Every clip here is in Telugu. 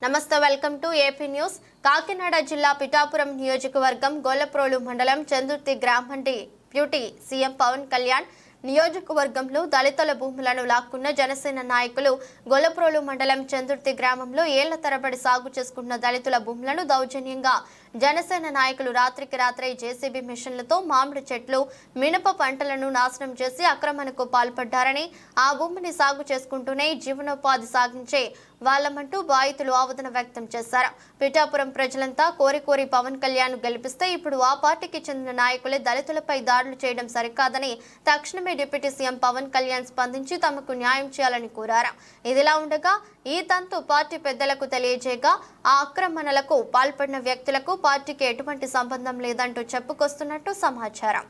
నమస్తే welcome to AP news. Kakinada జిల్లా పిఠాపురం నియోజకవర్గం గొల్లప్రోలు మండలం చందుర్తి గ్రామం డిప్యూటీ సీఎం పవన్ కళ్యాణ్ నియోజకవర్గంలో దళితుల భూములను లాక్కున్న జనసేన నాయకులు గొల్లప్రోలు మండలం చందుర్తి గ్రామంలో ఏళ్ల తరబడి సాగు చేసుకున్న దళితుల భూములను దౌర్జన్యంగా జనసేన నాయకులు రాత్రికి రాత్రే జేసీబీ మిషన్లతో మామిడి చెట్లు, మినప పంటలను నాశనం చేసి ఆక్రమణకు పాల్పడ్డారని, ఆ భూమిని సాగు చేసుకుంటూనే జీవనోపాధి సాగించే వాళ్ళమంటూ బాధితులు ఆవేదన వ్యక్తం చేశారు. పిఠాపురం ప్రజలంతా కోరి పవన్ కళ్యాణ్ గెలిపిస్తే ఇప్పుడు ఆ పార్టీకి చెందిన నాయకులే దళితులపై దాడులు చేయడం సరికాదని తక్షణమే డిప్యూటీ సీఎం పవన్ కళ్యాణ్ స్పందించి తమకు న్యాయం చేయాలని కోరారు. ఇదిలా ఉండగా ఈ తంతు పార్టీ పెద్దలకు తెలియజేయగా ఆ ఆక్రమణలకు పాల్పడిన వ్యక్తులకు పార్టీకి ఎటువంటి సంబంధం లేదంటూ చెప్పుకొస్తున్నట్టు సమాచారం.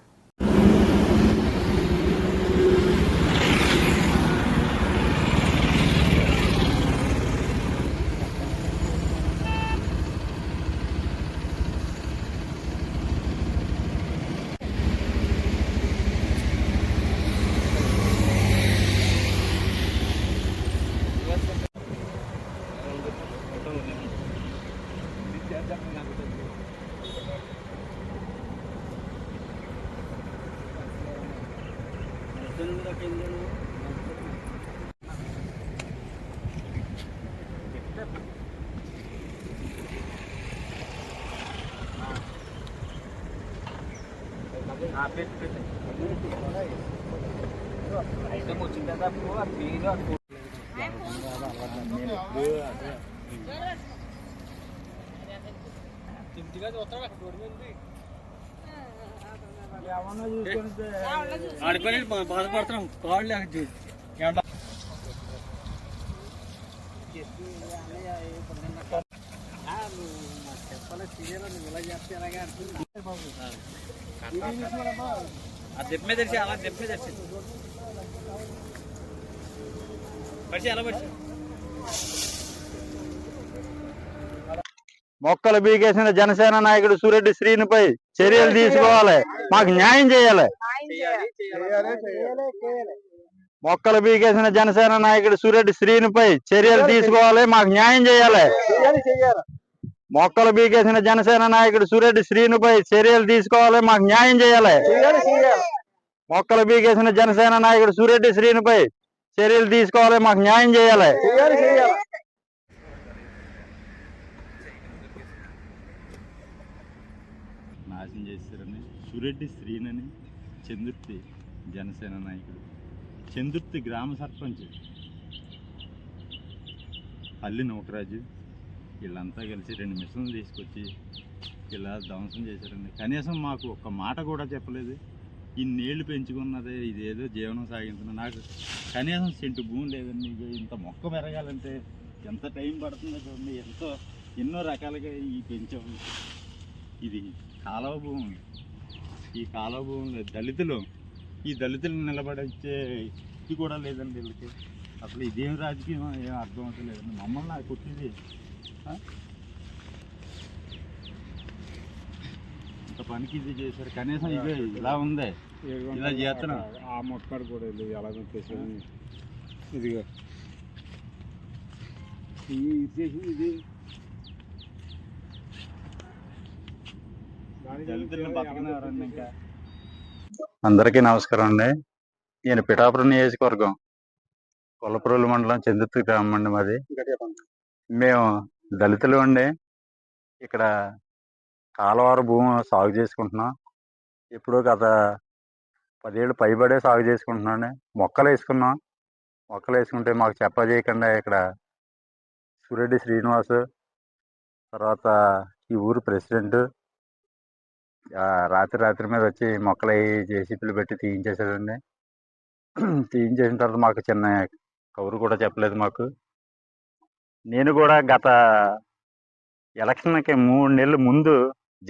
అయితే వచ్చింది కదా మీరు ఆడుకొని బాధపడుతున్నాం కాళ్ళు చెప్పాలి సీరియల్ నువ్వు ఇలా చేస్తే ఎలాగే ఆ దెబ్బ మీద తెరిచి అలా దెబ్బ మీద తెరిచి పరిచి అలా పరిచి మొక్కలు బీకేసిన జనసేన నాయకుడు సూరెడ్డి శ్రీనిపై చర్యలు తీసుకోవాలి, మాకు న్యాయం చేయాలి. మొక్కలు బీకేసిన జనసేన నాయకుడు సూరెడ్డి శ్రీనిపై చర్యలు తీసుకోవాలి, మాకు న్యాయం చేయాలి. మొక్కలు బీకేసిన జనసేన నాయకుడు సూరెడ్డి శ్రీనిపై చర్యలు తీసుకోవాలి, మాకు న్యాయం చేయాలి. మొక్కలు బీకేసిన జనసేన నాయకుడు సూరెడ్డి శ్రీనిపై చర్యలు తీసుకోవాలి, మాకు న్యాయం చేయాలి. నాశనం చేశారని సూరెడ్డి శ్రీనని చందుర్తి జనసేన నాయకుడు, చందుర్తి గ్రామ సర్పంచ్ అల్లి నూకరాజు వీళ్ళంతా కలిసి 2 మిషన్లు తీసుకొచ్చి ఇలా ధ్వంసం చేశారండి. కనీసం మాకు ఒక్క మాట కూడా చెప్పలేదు. ఇన్నేళ్ళు పెంచుకున్నదే ఇదేదో జీవనం సాగించిన నాకు కనీసం సెంటు భూమి లేదండి. ఇంత మొక్క పెరగాలంటే ఎంత టైం పడుతుందో చూడండి. ఎన్నో రకాలుగా ఈ పెంచాము. ఇది కాలువ భూమి. ఈ కాలువ భూమి ఈ దళితులు నిలబడిచ్చే ఇది కూడా లేదండి వీళ్ళకి. అసలు ఇదేం రాజకీయం ఏం అర్థం అవుతలేదండి. మమ్మల్ని నాకు కొట్టింది ఇంత పనికి ఇది చేశారు. కనీసం ఇదే ఇలా ఉందే ఇలా చేస్తున్నా ఆ మొక్కడు కూడా ఎలా చేసాను. ఇదిగా ఇది దళితులను బతకనివ్వరండి. ఇంకా అందరికీ నమస్కారం అండి. నేను పిఠాపురం నియోజకవర్గం గొల్లప్రోలు మండలం చందుర్తి గ్రామం అండి మాది. మేము దళితులు అండి. ఇక్కడ కాలువారు భూమి సాగు చేసుకుంటున్నాం. ఎప్పుడో గత 10 ఏళ్ళు పైబడే సాగు చేసుకుంటున్నాం. మొక్కలు వేసుకున్నాం. మొక్కలు వేసుకుంటే మాకు చెప్పజేయకుండా ఇక్కడ సూరెడ్డి శ్రీనివాసు, తర్వాత ఈ ఊరు ప్రెసిడెంట్ రాత్రి మీద వచ్చి మొక్కలు జేసీబీలు పెట్టి తీయించేసాడండి. తీయించేసిన తర్వాత మాకు చిన్న కౌరు కూడా చెప్పలేదు మాకు. నేను కూడా గత ఎలక్షన్కి 3 నెలల ముందు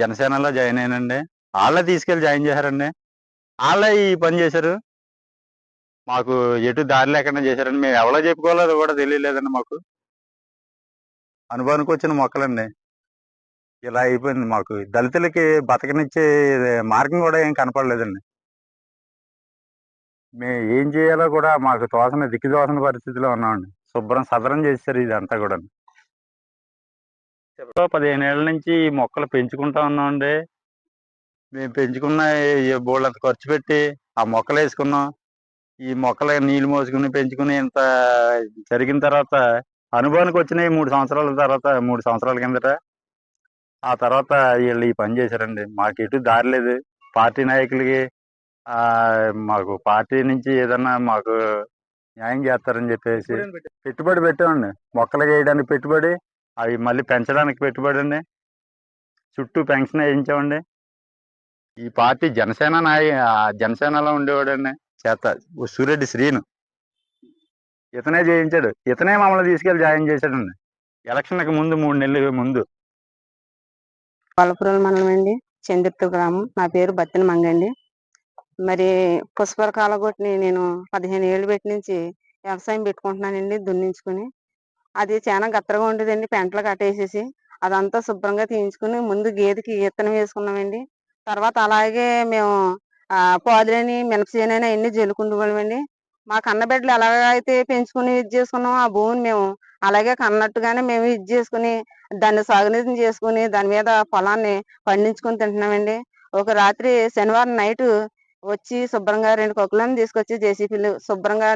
జనసేనలో జాయిన్ అయినండి. వాళ్ళే తీసుకెళ్ళి జాయిన్ చేశారండి. వాళ్ళే ఈ పని చేశారు. మాకు ఎటు దారి లేకుండా చేశారండి. మేము ఎవరో చెప్పుకోవాలో అది కూడా తెలియలేదండి. మాకు అనుభవానికి వచ్చిన మొక్కలండి. ఇలా అయిపోయింది. మాకు దళితులకి బతకనిచ్చే మార్గం కూడా ఏం కనపడలేదండి. మేము ఏం చేయాలో కూడా మాకు దిక్కు తోచని పరిస్థితిలో ఉన్నామండి. శుభ్రం సదరం చేశారు ఇదంతా కూడా. 15 ఏళ్ల నుంచి ఈ మొక్కలు పెంచుకుంటా ఉన్నామండి. మేము పెంచుకున్న బోళ్ళంత ఖర్చు పెట్టి ఆ మొక్కలు వేసుకున్నాం. ఈ మొక్కలకి నీళ్లు మోసుకుని పెంచుకుని ఇంత జరిగిన తర్వాత అనుభవానికి వచ్చినాయి 3 సంవత్సరాల తర్వాత, 3 సంవత్సరాల కిందట. ఆ తర్వాత వీళ్ళు ఈ పని చేశారండి. మాకు ఎటు దారి లేదు. పార్టీ నాయకులకి మాకు పార్టీ నుంచి ఏదన్నా మాకు న్యాయం చేస్తారని చెప్పేసి పెట్టుబడి పెట్టామండి. మొక్కలు వేయడానికి పెట్టుబడి, అవి మళ్ళీ పెంచడానికి పెట్టుబడి అండి. చుట్టూ పెన్షన్ వేయించామండి. ఈ పార్టీ జనసేనలో ఉండేవాడండి సూరెడ్డి శ్రీను. ఇతనే చేయించాడు. ఇతనే మమ్మల్ని తీసుకెళ్లి జాయిన్ చేశాడండి ఎలక్షన్కి ముందు 3 నెలల ముందు. గొల్లప్రోలు మండలం అండి, చందుర్తి గ్రామం. నా పేరు బత్తిన మంగండి. మరి పుష్పర కాలగొట్టిని నేను 15 ఏళ్ళు పెట్టి నుంచి వ్యవసాయం పెట్టుకుంటున్నానండి, దున్నించుకుని. అది చాలా గత్తరగా ఉండేదండి. పెంటలు కట్టేసేసి అదంతా శుభ్రంగా తీయించుకుని ముందు గేదెకి విత్తనం వేసుకున్నామండి. తర్వాత అలాగే మేము పాదులని మినపసేనని అవన్నీ జల్లుకుంటున్నామండి. మా కన్నబిడ్డలు ఎలాగైతే పెంచుకుని ఇది చేసుకున్నాం, ఆ భూమిని మేము అలాగే కన్నట్టుగానే మేము ఇది చేసుకుని దాన్ని సాగునీతం చేసుకుని దాని మీద పొలాన్ని పండించుకుని తింటున్నామండి. ఒక రాత్రి శనివారం నైట్ వచ్చి శుభ్రంగా 2 కొక్కులను తీసుకొచ్చి జేసీపీలు శుభ్రంగా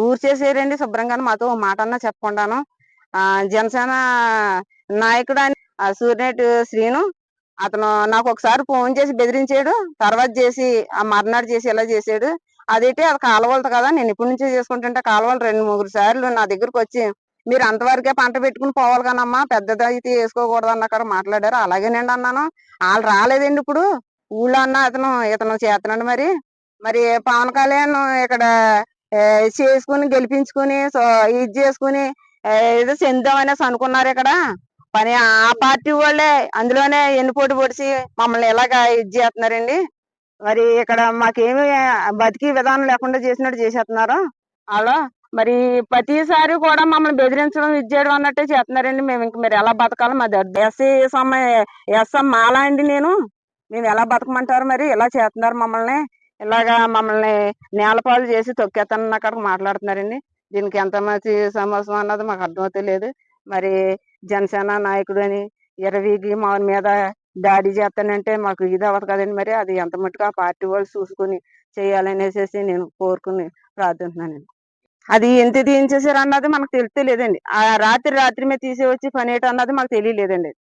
ఊర్చేసేరండి. శుభ్రంగా మాతో మాట అన్నా చెప్పకుండాను. జనసేన నాయకుడు అని సూర్యనేటి శ్రీను అతను నాకు ఒకసారి ఫోన్ చేసి బెదిరించాడు. తర్వాత చేసి ఆ మర్నాడు చేసి ఇలా చేసాడు. అదైతే అది కాలువలతో కదా, నేను ఇప్పటి నుంచే చేసుకుంటుంటే కాలువలు 2-3 సార్లు నా దగ్గరకు వచ్చి మీరు అంతవరకే పంట పెట్టుకుని పోవాలి కానమ్మా, పెద్దది అయితే వేసుకోకూడదు అన్నక్కడ మాట్లాడారు. అలాగేనండి అన్నాను. వాళ్ళు రాలేదండి. ఇప్పుడు ఊళ్ళో అన్న ఇతను చేస్తున్నాడు. మరి పవన్ కళ్యాణ్ ఇక్కడ చేసుకుని గెలిపించుకుని ఇది చేసుకుని ఏదో చెందామనేసి అనుకున్నారు. ఇక్కడ పని ఆ పార్టీ వాళ్ళే అందులోనే ఎన్నిపోటు పొడిచి మమ్మల్ని ఎలాగా ఇది చేస్తున్నారండి. మరి ఇక్కడ మాకేమి బతికి విధానం లేకుండా చేసినట్టు చేసేస్తున్నారు వాళ్ళు. మరి ప్రతిసారి కూడా మమ్మల్ని బెదిరించడం ఇది చేయడం అన్నట్టే చేస్తున్నారండి. మేము ఇంక మరి ఎలా బతకాలి? మాది ఎస్ఎం మాలా అండి. మేము ఎలా బతకమంటారు? మరి ఇలా చేస్తున్నారు మమ్మల్ని. ఇలాగా మమ్మల్ని నేలపాలు చేసి తొక్కేస్తానని అక్కడికి మాట్లాడుతున్నారండి. దీనికి ఎంత మంచి సమస్య అన్నది మాకు అర్థమవుతే లేదు. మరి జనసేన నాయకుడు అని ఎరవీగి మా మీద దాడి చేస్తానంటే మాకు ఇది అవ్వదు కదండి. మరి అది ఎంత మట్టుకు ఆ పార్టీ వాళ్ళు చూసుకుని చేయాలనేసి నేను కోరుకుని ప్రార్థిస్తున్నానండి. అది ఎంత తీయించేసారు అన్నది మనకు తెలియలేదండి. ఆ రాత్రి మీద తీసేవచ్చి పని ఏంటన్నది మాకు తెలియలేదండి.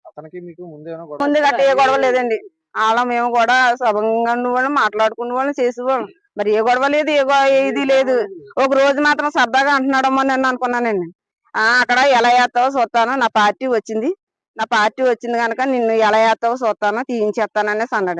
ముందు గట్ట ఏ గొడవ లేదండి. అలా మేము కూడా సభంగా ఉండేవాళ్ళం, మాట్లాడుకునే వాళ్ళం, చేసేవాళ్ళం. మరి ఏ గొడవ లేదు, ఇది లేదు. ఒక రోజు మాత్రం సరదాగా అంటున్నాడమ్మో నేను అనుకున్నానండి. అక్కడ ఎలా వేస్తావో చూస్తాను, నా పార్టీ వచ్చింది కనుక నిన్ను ఎలా వేస్తావో చూస్తాను, తీయించేస్తాననేసి అన్నాడు.